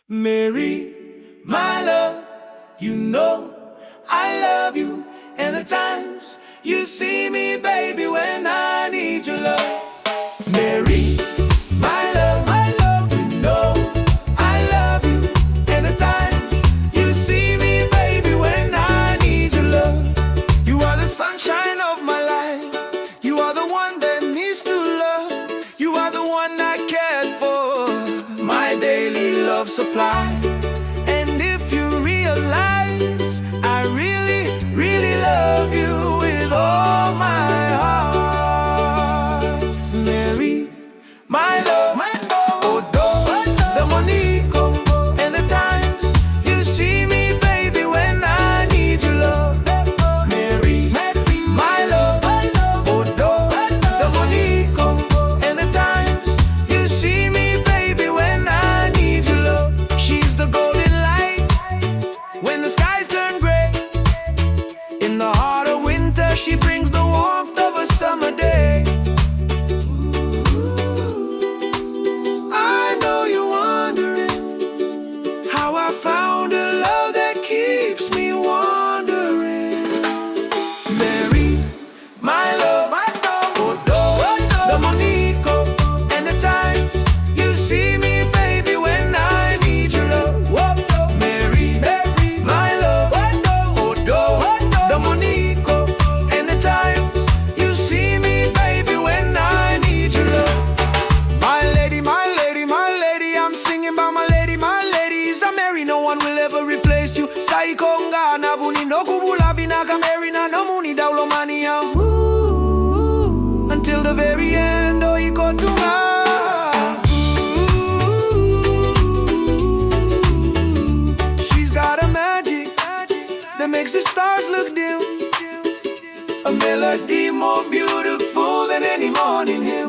Mary, my love, you know I love you. And the times you see me, baby, when I need your love. Mary, my love, you know I love you. And the times you see me, baby, when I need your love. You are the sunshine of my life. You are the one that needs to love. You are the one I cared for, my daily love supply. And if you realize I really, really love you with all my heart. Mary, my love, Odo, the Monico. And the times you see me, baby, when I need your love. Mary, my love, Odo, the Monico. And the times you see me, baby, when I need your love. She's the golden light when the skies turn gray. In the heart of winter, she brings the warmth of a summer day. I know you're wondering how I found a love that keeps me wandering. Mary, my love, Odo, the Monico. And the times you see me, baby, when I need your love. Mary, my love, Odo, the Monico. And the times you see me, baby, when I need your love. My lady, my lady, my lady, I'm singing about my lady, my lady is a Mary. No one will ever replace you. Saikonga na vuni no kubula vinaka Mary na namuni daulomania. Until the very end, oh ikotunga. She's got a magic that makes the stars look dim. A melody more beautiful than any morning hymn.